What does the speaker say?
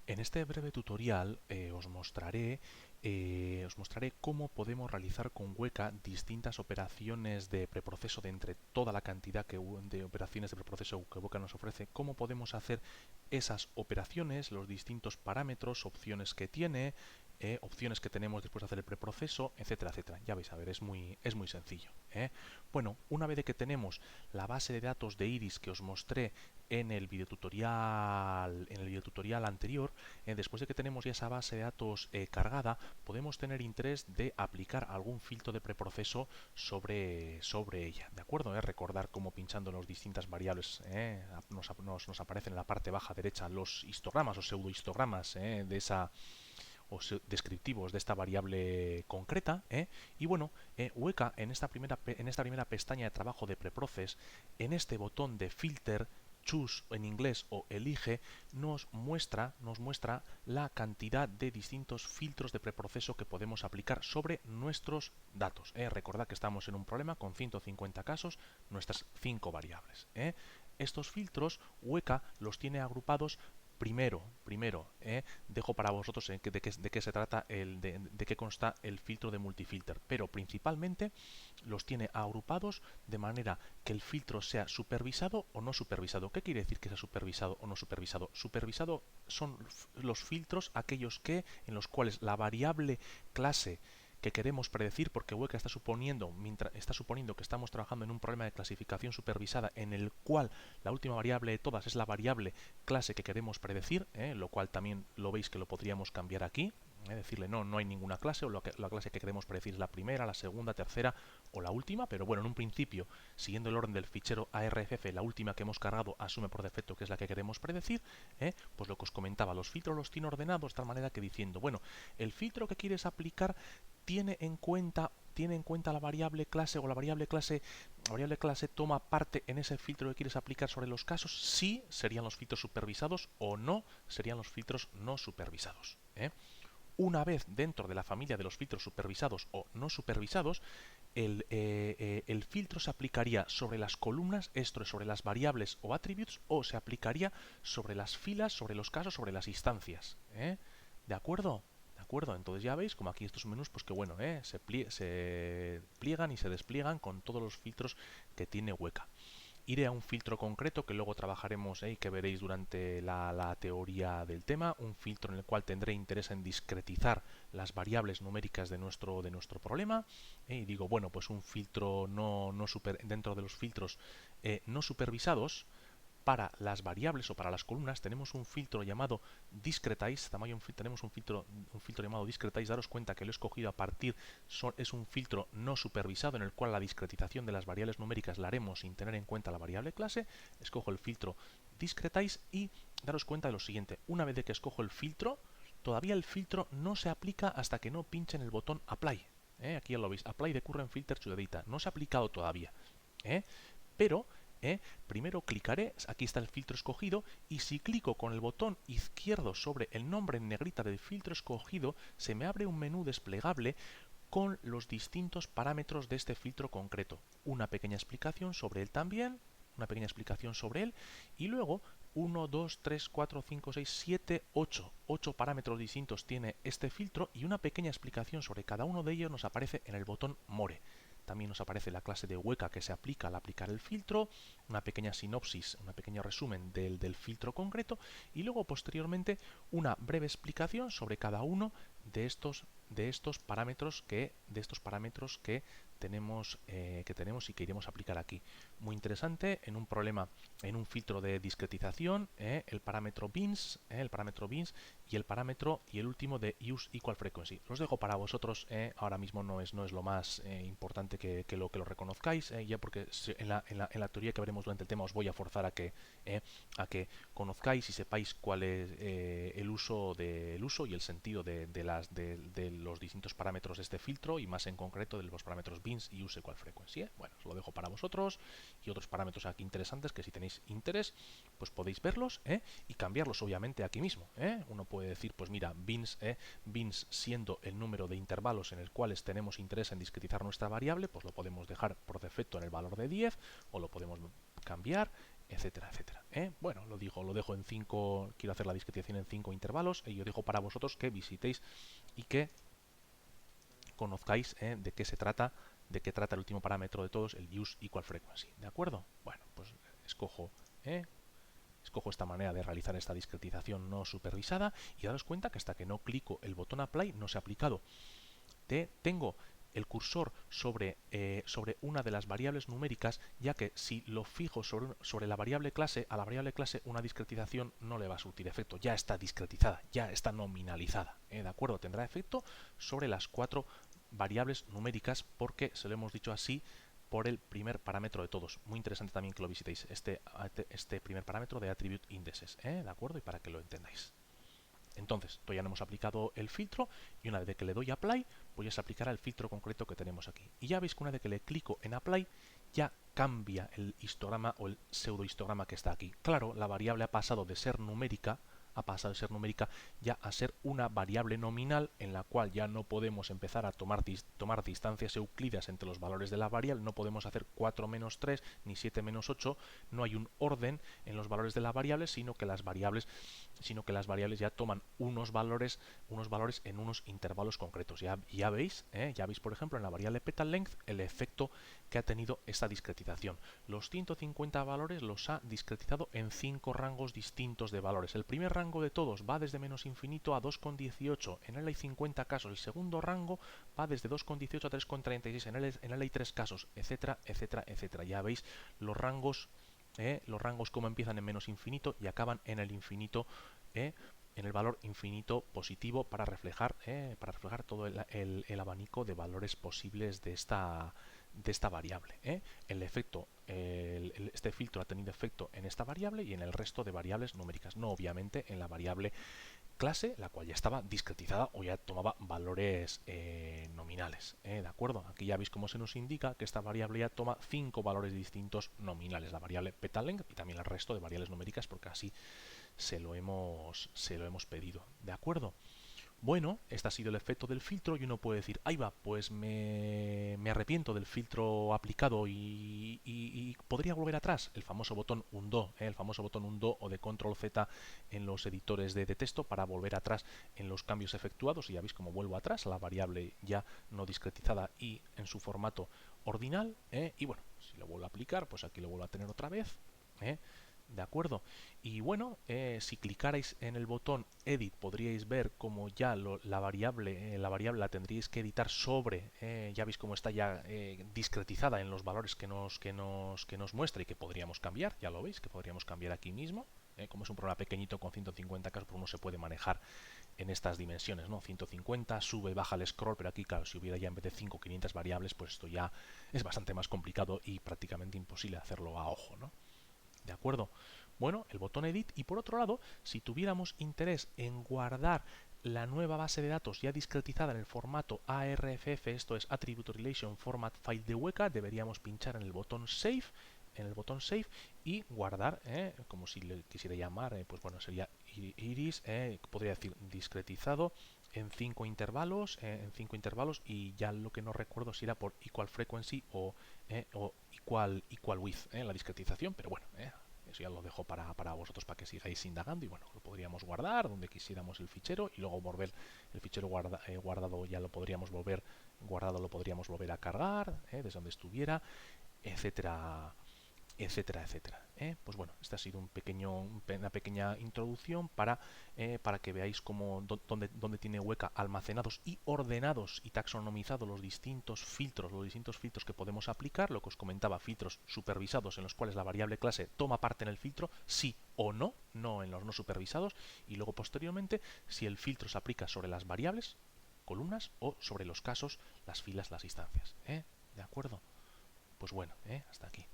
En este breve tutorial os mostraré cómo podemos realizar con Weka distintas operaciones de preproceso de entre toda la cantidad de operaciones de preproceso que Weka nos ofrece, cómo podemos hacer esas operaciones, los distintos parámetros, opciones que tiene, opciones que tenemos después de hacer el preproceso, etcétera, etcétera. Ya vais a ver, es muy sencillo. Bueno, una vez de que tenemos la base de datos de Iris que os mostré en el videotutorial anterior, después de que tenemos ya esa base de datos cargada, podemos tener interés de aplicar algún filtro de preproceso sobre ella, ¿de acuerdo? Recordar cómo pinchando las distintas variables nos aparecen en la parte baja derecha los histogramas o pseudohistogramas de esa o descriptivos de esta variable concreta, y bueno, Weka en esta primera pestaña de trabajo de preproces, en este botón de filter, choose en inglés o elige, nos muestra la cantidad de distintos filtros de preproceso que podemos aplicar sobre nuestros datos. Recordad que estamos en un problema con 150 casos, nuestras 5 variables. Estos filtros Weka los tiene agrupados. Primero, dejo para vosotros de qué se trata, de qué consta el filtro de multifilter, pero principalmente los tiene agrupados de manera que el filtro sea supervisado o no supervisado. ¿Qué quiere decir que sea supervisado o no supervisado? Supervisado son los filtros aquellos en los cuales la variable clase que queremos predecir, porque Weka está suponiendo que estamos trabajando en un problema de clasificación supervisada en el cual la última variable de todas es la variable clase que queremos predecir, lo cual también lo veis que lo podríamos cambiar aquí, decirle no hay ninguna clase, o la clase que queremos predecir es la primera, la segunda, tercera o la última, pero bueno, en un principio, siguiendo el orden del fichero ARFF, la última que hemos cargado asume por defecto que es la que queremos predecir. Pues lo que os comentaba, los filtros los tiene ordenados de tal manera que diciendo, bueno, el filtro que quieres aplicar tiene en cuenta la variable clase, o la variable clase toma parte en ese filtro que quieres aplicar sobre los casos. Sí serían los filtros supervisados, o no serían los filtros no supervisados. Una vez dentro de la familia de los filtros supervisados o no supervisados, el filtro se aplicaría sobre las columnas, esto es sobre las variables o attributes, o se aplicaría sobre las filas, sobre los casos, sobre las instancias. ¿De acuerdo? ¿De acuerdo? Entonces ya veis como aquí estos menús, pues que bueno, se pliegan y se despliegan con todos los filtros que tiene Weka. Iré a un filtro concreto que luego trabajaremos y que veréis durante la teoría del tema, un filtro en el cual tendré interés en discretizar las variables numéricas de nuestro problema. Y digo, bueno, pues un filtro dentro de los filtros no supervisados. Para las variables o para las columnas tenemos un filtro llamado discretize, tenemos un filtro llamado discretize. Daros cuenta que lo he escogido es un filtro no supervisado en el cual la discretización de las variables numéricas la haremos sin tener en cuenta la variable clase. Escojo el filtro discretize y daros cuenta de lo siguiente: una vez de que escojo el filtro, todavía el filtro no se aplica hasta que no pinche en el botón apply. Aquí ya lo veis, apply the current filter to the data, no se ha aplicado todavía. Pero primero clicaré, aquí está el filtro escogido, y si clico con el botón izquierdo sobre el nombre en negrita del filtro escogido, se me abre un menú desplegable con los distintos parámetros de este filtro concreto. Una pequeña explicación sobre él también, y luego 1, 2, 3, 4, 5, 6, 7, 8. 8 parámetros distintos tiene este filtro, y una pequeña explicación sobre cada uno de ellos nos aparece en el botón More. También nos aparece la clase de Weka que se aplica al aplicar el filtro, una pequeña sinopsis, un pequeño resumen del filtro concreto, y luego posteriormente una breve explicación sobre cada uno de estos parámetros que tenemos y que iremos a aplicar aquí. Muy interesante en un problema, en un filtro de discretización, el parámetro beans y el último de use equal frequency. Los dejo para vosotros. Ahora mismo no es lo más importante que lo reconozcáis, ya porque en la teoría que veremos durante el tema os voy a forzar a que conozcáis y sepáis cuál es el uso y el sentido de los distintos parámetros de este filtro, y más en concreto de los parámetros beans y use equal frequency. Bueno, os lo dejo para vosotros, y otros parámetros aquí interesantes que si tenéis interés pues podéis verlos y cambiarlos obviamente aquí mismo. Uno puede decir, pues mira, beans siendo el número de intervalos en el cuales tenemos interés en discretizar nuestra variable, pues lo podemos dejar por defecto en el valor de 10, o lo podemos cambiar etcétera, etcétera. Bueno, lo dejo en 5, quiero hacer la discretización en 5 intervalos, y yo dejo para vosotros que visitéis y que conozcáis de qué trata el último parámetro de todos, el use equal frequency. ¿De acuerdo? Bueno, pues escojo esta manera de realizar esta discretización no supervisada y daros cuenta que hasta que no clico el botón apply no se ha aplicado. Tengo el cursor sobre una de las variables numéricas, ya que si lo fijo sobre la variable clase, a la variable clase una discretización no le va a surtir efecto, ya está discretizada, ya está nominalizada, ¿de acuerdo? Tendrá efecto sobre las 4 variables numéricas porque se lo hemos dicho así por el primer parámetro de todos. Muy interesante también que lo visitéis, este primer parámetro de attribute indices, ¿de acuerdo? Y para que lo entendáis. Entonces, todavía no hemos aplicado el filtro y una vez que le doy apply, pues ya se aplicará el filtro concreto que tenemos aquí. Y ya veis que una vez que le clico en apply, ya cambia el histograma o el pseudohistograma que está aquí. Claro, la variable ha pasado de ser numérica ya a ser una variable nominal en la cual ya no podemos empezar a tomar distancias euclidas entre los valores de la variable, no podemos hacer 4 menos 3 ni 7 menos 8, no hay un orden en los valores de la variable, sino que las variables ya toman unos valores en unos intervalos concretos. Ya veis, por ejemplo en la variable petal length el efecto que ha tenido esta discretización. Los 150 valores los ha discretizado en 5 rangos distintos de valores. El primer rango de todos va desde menos infinito a 2,18. En él hay 50 casos. El segundo rango va desde 2,18 a 3,36. En él hay 3 casos, etcétera, etcétera, etcétera. Ya veis los rangos como empiezan en menos infinito y acaban en el infinito, en el valor infinito positivo para reflejar todo el abanico de valores posibles de esta variable. El efecto, este filtro ha tenido efecto en esta variable y en el resto de variables numéricas, no obviamente en la variable clase, la cual ya estaba discretizada o ya tomaba valores nominales. ¿De acuerdo? Aquí ya veis cómo se nos indica que esta variable ya toma 5 valores distintos nominales, la variable petal length y también el resto de variables numéricas, porque así se lo hemos pedido. ¿De acuerdo? Bueno, este ha sido el efecto del filtro y uno puede decir, ahí va, pues me arrepiento del filtro aplicado y podría volver atrás. El famoso botón undo, el famoso botón undo o de control Z en los editores de texto para volver atrás en los cambios efectuados. Y ya veis cómo vuelvo atrás a la variable ya no discretizada y en su formato ordinal. Y bueno, si lo vuelvo a aplicar, pues aquí lo vuelvo a tener otra vez. ¿De acuerdo? Y bueno, si clicarais en el botón Edit podríais ver como ya la variable la tendríais que editar sobre, ya veis cómo está ya discretizada en los valores que nos muestra y que podríamos cambiar, ya lo veis, que podríamos cambiar aquí mismo. Como es un programa pequeñito con 150 casos, pues uno se puede manejar en estas dimensiones, ¿no? 150, sube, baja el scroll, pero aquí, claro, si hubiera ya en vez de 5, 500 variables, pues esto ya es bastante más complicado y prácticamente imposible hacerlo a ojo, ¿no? ¿De acuerdo? Bueno, el botón Edit y por otro lado, si tuviéramos interés en guardar la nueva base de datos ya discretizada en el formato ARFF, esto es Attribute Relation Format File de Weka, deberíamos pinchar en el botón Save, y guardar, como si le quisiera llamar, pues bueno, sería iris, podría decir discretizado en 5 intervalos, y ya lo que no recuerdo si era por equal frequency o equal width, la discretización, pero bueno, eso ya lo dejo para vosotros para que sigáis indagando y bueno, lo podríamos guardar donde quisiéramos el fichero y luego volver el fichero guardado ya lo podríamos volver a cargar desde donde estuviera, etcétera, etcétera, etcétera. Pues bueno, esta ha sido una pequeña introducción para que veáis dónde tiene Weka almacenados y ordenados y taxonomizados los distintos filtros que podemos aplicar. Lo que os comentaba, filtros supervisados en los cuales la variable clase toma parte en el filtro, sí o no, no en los no supervisados, y luego posteriormente si el filtro se aplica sobre las variables, columnas, o sobre los casos, las filas, las instancias. ¿De acuerdo? Pues bueno, hasta aquí.